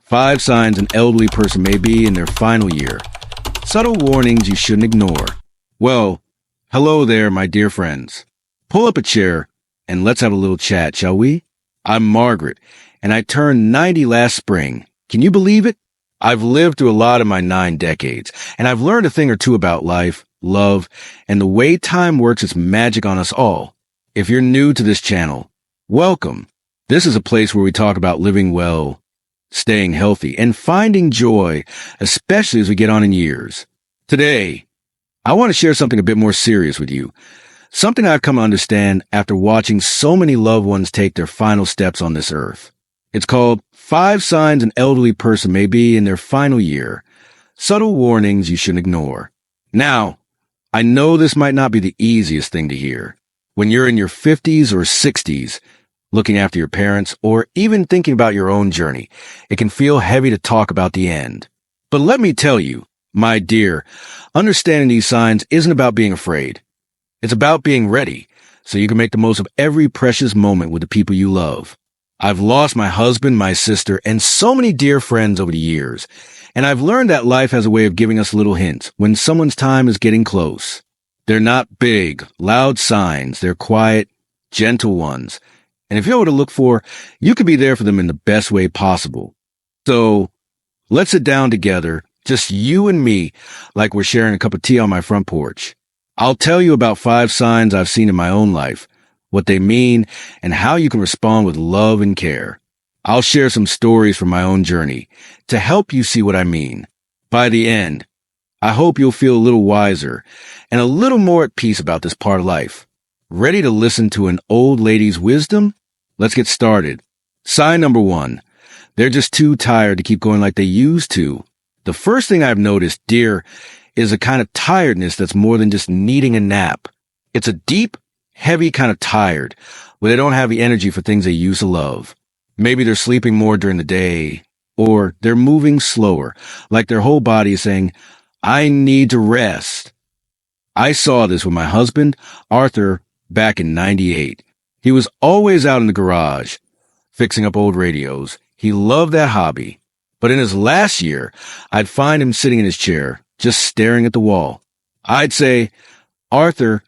5 signs an elderly person may be in their final year. Subtle warnings you shouldn't ignore. Well, hello there, my dear friends. Pull up a chair and let's have a little chat, shall we? I'm Margaret, and I turned 90 last spring. Can you believe it? I've lived through a lot in my 9 decades, and I've learned a thing or two about life, love, and the way time works its magic on us all. If you're new to this channel, welcome. This is a place where we talk about living well, staying healthy, and finding joy, especially as we get on in years. Today, I want to share something a bit more serious with you. Something I've come to understand after watching so many loved ones take their final steps on this earth. It's called 5 signs an elderly person may be in their final year. Subtle warnings you shouldn't ignore. Now, I know this might not be the easiest thing to hear. When you're in your 50s or 60s, looking after your parents, or even thinking about your own journey, it can feel heavy to talk about the end. But let me tell you, my dear, understanding these signs isn't about being afraid. It's about being ready, so you can make the most of every precious moment with the people you love. I've lost my husband, my sister, and so many dear friends over the years, and I've learned that life has a way of giving us little hints when someone's time is getting close. They're not big, loud signs. They're quiet, gentle ones. And if you know what to look for, you can be there for them in the best way possible. So let's sit down together, just you and me, like we're sharing a cup of tea on my front porch. I'll tell you about 5 signs I've seen in my own life, what they mean, and how you can respond with love and care. I'll share some stories from my own journey to help you see what I mean. By the end, I hope you'll feel a little wiser and a little more at peace about this part of life. Ready to listen to an old lady's wisdom? Let's get started. Sign number 1. They're just too tired to keep going like they used to. The first thing I've noticed, dear, is a kind of tiredness that's more than just needing a nap. It's a deep, heavy kind of tired, where they don't have the energy for things they used to love. Maybe they're sleeping more during the day, or they're moving slower, like their whole body is saying, I need to rest. I saw this with my husband, Arthur, back in 98. He was always out in the garage, fixing up old radios. He loved that hobby. But in his last year, I'd find him sitting in his chair, just staring at the wall. I'd say, Arthur,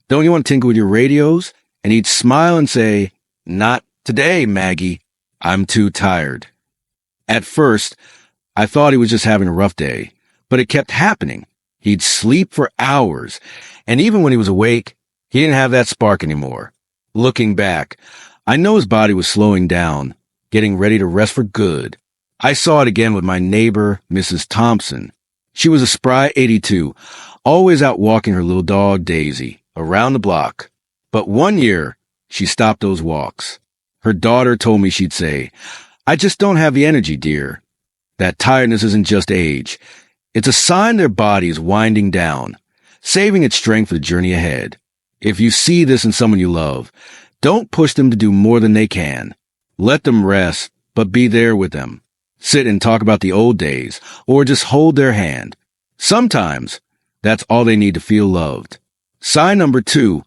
don't you want to tinker with your radios? And he'd smile and say, not today, Maggie. I'm too tired. At first, I thought he was just having a rough day, but it kept happening. He'd sleep for hours, and even when he was awake, he didn't have that spark anymore. Looking back, I know his body was slowing down, getting ready to rest for good. I saw it again with my neighbor, Mrs. Thompson. She was a spry 82, always out walking her little dog, Daisy, around the block. But one year, she stopped those walks. Her daughter told me she'd say, I just don't have the energy, dear. That tiredness isn't just age. It's a sign their body is winding down, saving its strength for the journey ahead. If you see this in someone you love, don't push them to do more than they can. Let them rest, but be there with them. Sit and talk about the old days, or just hold their hand. Sometimes, that's all they need to feel loved. Sign number 2,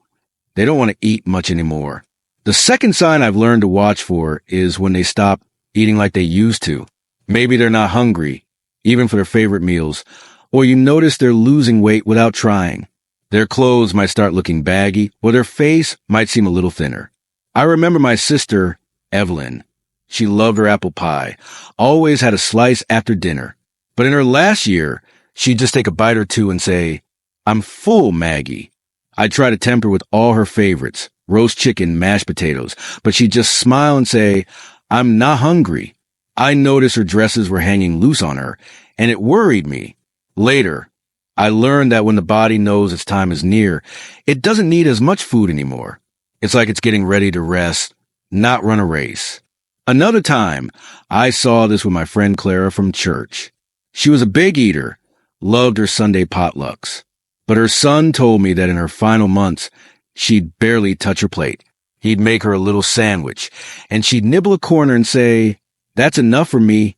they don't want to eat much anymore. The second sign I've learned to watch for is when they stop eating like they used to. Maybe they're not hungry, even for their favorite meals, or you notice they're losing weight without trying. Their clothes might start looking baggy, or their face might seem a little thinner. I remember my sister, Evelyn. She loved her apple pie, always had a slice after dinner. But in her last year, she'd just take a bite or two and say, I'm full, Maggie. I'd try to tempt her with all her favorites, roast chicken, mashed potatoes, but she'd just smile and say, I'm not hungry. I noticed her dresses were hanging loose on her, and it worried me. Later, I learned that when the body knows its time is near, it doesn't need as much food anymore. It's like it's getting ready to rest, not run a race. Another time, I saw this with my friend Clara from church. She was a big eater, loved her Sunday potlucks. But her son told me that in her final months, she'd barely touch her plate. He'd make her a little sandwich, and she'd nibble a corner and say, that's enough for me.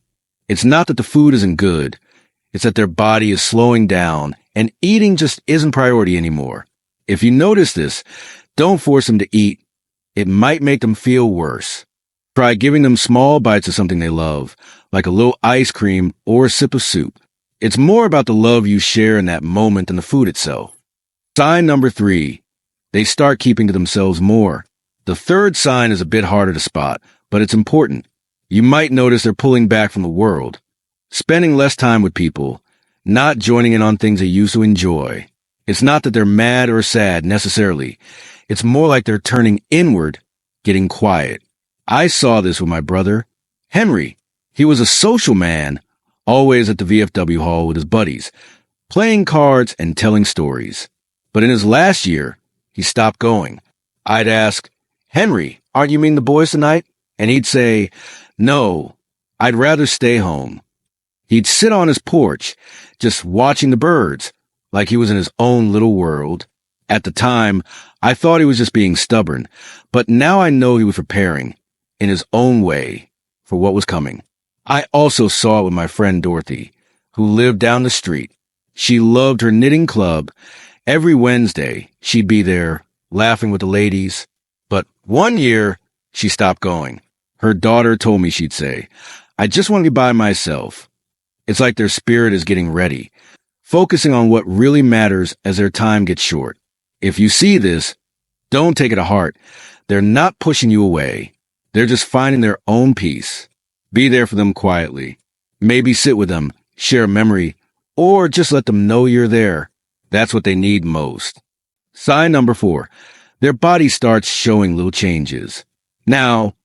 It's not that the food isn't good. It's that their body is slowing down, and eating just isn't priority anymore. If you notice this, don't force them to eat. It might make them feel worse. Try giving them small bites of something they love, like a little ice cream or a sip of soup. It's more about the love you share in that moment than the food itself. Sign number 3. They start keeping to themselves more. The third sign is a bit harder to spot, but it's important. You might notice they're pulling back from the world, spending less time with people, not joining in on things they used to enjoy. It's not that they're mad or sad necessarily. It's more like they're turning inward, getting quiet. I saw this with my brother, Henry. He was a social man, always at the VFW hall with his buddies, playing cards and telling stories. But in his last year, he stopped going. I'd ask, Henry, aren't you meeting the boys tonight? And he'd say, no, I'd rather stay home. He'd sit on his porch, just watching the birds, like he was in his own little world. At the time, I thought he was just being stubborn, but now I know he was preparing, in his own way, for what was coming. I also saw it with my friend Dorothy, who lived down the street. She loved her knitting club. Every Wednesday, she'd be there, laughing with the ladies. But one year, she stopped going. Her daughter told me she'd say, I just want to be by myself. It's like their spirit is getting ready, focusing on what really matters as their time gets short. If you see this, don't take it to heart. They're not pushing you away. They're just finding their own peace. Be there for them quietly. Maybe sit with them, share a memory, or just let them know you're there. That's what they need most. Sign number 4. Their body starts showing little changes. Now,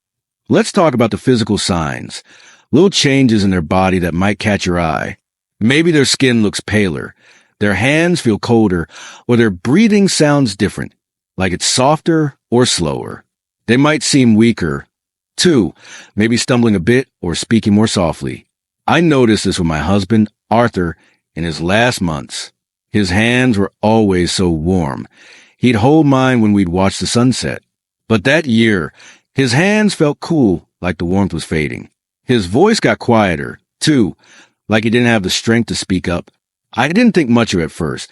let's talk about the physical signs. Little changes in their body that might catch your eye. Maybe their skin looks paler, their hands feel colder, or their breathing sounds different, like it's softer or slower. They might seem weaker. 2, maybe stumbling a bit or speaking more softly. I noticed this with my husband, Arthur, in his last months. His hands were always so warm. He'd hold mine when we'd watch the sunset. But that year, his hands felt cool, like the warmth was fading. His voice got quieter, too, like he didn't have the strength to speak up. I didn't think much of it at first,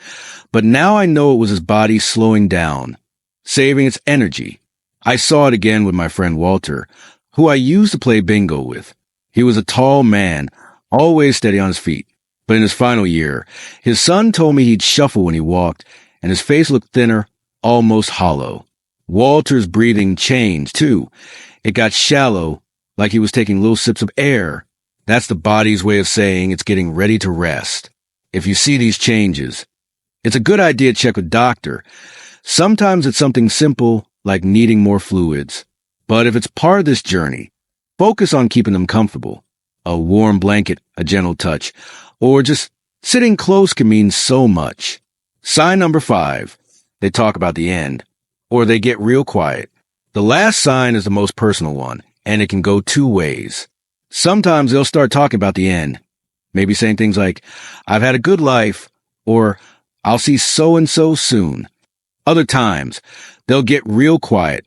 but now I know it was his body slowing down, saving its energy. I saw it again with my friend Walter, who I used to play bingo with. He was a tall man, always steady on his feet. But in his final year, his son told me he'd shuffle when he walked, and his face looked thinner, almost hollow. Walter's breathing changed, too. It got shallow, like he was taking little sips of air. That's the body's way of saying it's getting ready to rest. If you see these changes, it's a good idea to check with a doctor. Sometimes it's something simple, like needing more fluids. But if it's part of this journey, focus on keeping them comfortable. A warm blanket, a gentle touch, or just sitting close can mean so much. Sign number 5. They talk about the end, or they get real quiet. The last sign is the most personal one, and it can go 2 ways. Sometimes they'll start talking about the end, maybe saying things like, I've had a good life, or I'll see so-and-so soon. Other times, they'll get real quiet,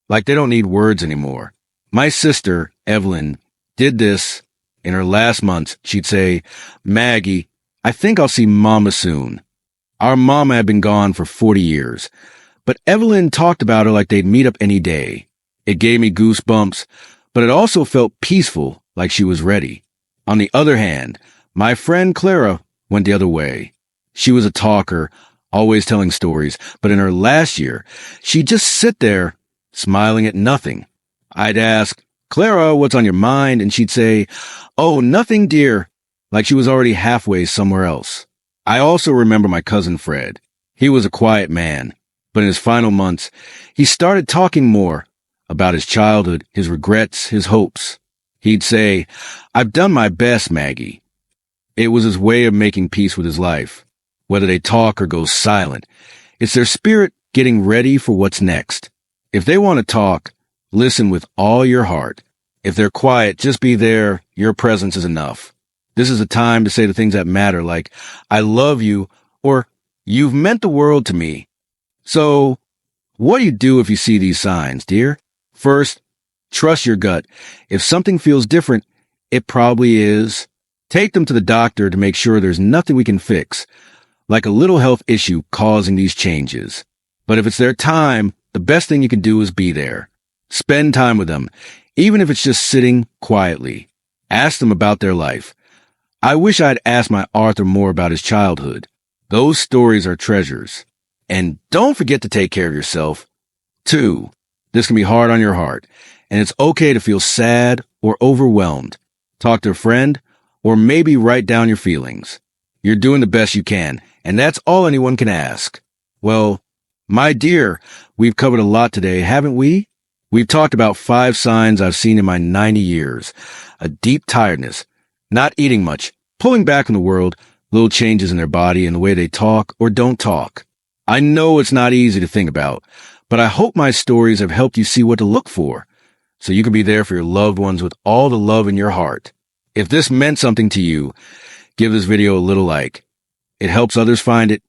like they don't need words anymore. My sister, Evelyn, did this. In her last months, she'd say, Maggie, I think I'll see Mama soon. Our mama had been gone for 40 years, but Evelyn talked about her like they'd meet up any day. It gave me goosebumps, but it also felt peaceful, like she was ready. On the other hand, my friend Clara went the other way. She was a talker, always telling stories, but in her last year, she'd just sit there, smiling at nothing. I'd ask, Clara, what's on your mind? And she'd say, oh, nothing, dear, like she was already halfway somewhere else. I also remember my cousin Fred. He was a quiet man, but in his final months, he started talking more about his childhood, his regrets, his hopes. He'd say, I've done my best, Maggie. It was his way of making peace with his life. Whether they talk or go silent, it's their spirit getting ready for what's next. If they want to talk, listen with all your heart. If they're quiet, just be there. Your presence is enough. This is a time to say the things that matter, like, I love you, or you've meant the world to me. So, what do you do if you see these signs, dear? First, trust your gut. If something feels different, it probably is. Take them to the doctor to make sure there's nothing we can fix, like a little health issue causing these changes. But if it's their time, the best thing you can do is be there. Spend time with them. even if it's just sitting quietly. Ask them about their life. I wish I'd asked my Arthur more about his childhood. Those stories are treasures. And don't forget to take care of yourself. 2. This can be hard on your heart, and it's okay to feel sad or overwhelmed. Talk to a friend, or maybe write down your feelings. You're doing the best you can, and that's all anyone can ask. Well, my dear, we've covered a lot today, haven't we? We've talked about 5 signs I've seen in my 90 years. A deep tiredness, not eating much, pulling back in the world, little changes in their body and the way they talk or don't talk. I know it's not easy to think about, but I hope my stories have helped you see what to look for, so you can be there for your loved ones with all the love in your heart. If this meant something to you, give this video a little like. It helps others find it,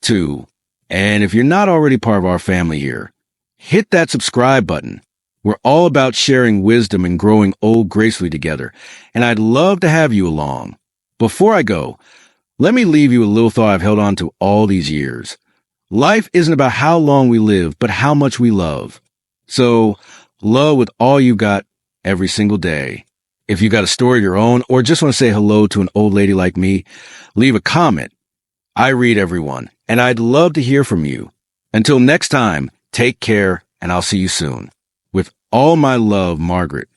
too. And if you're not already part of our family here, hit that subscribe button. We're all about sharing wisdom and growing old gracefully together, and I'd love to have you along. Before I go, let me leave you with a little thought I've held on to all these years. Life isn't about how long we live, but how much we love. So, love with all you got every single day. If you got a story of your own or just want to say hello to an old lady like me, leave a comment. I read everyone, and I'd love to hear from you. Until next time, take care, and I'll see you soon. With all my love, Margaret.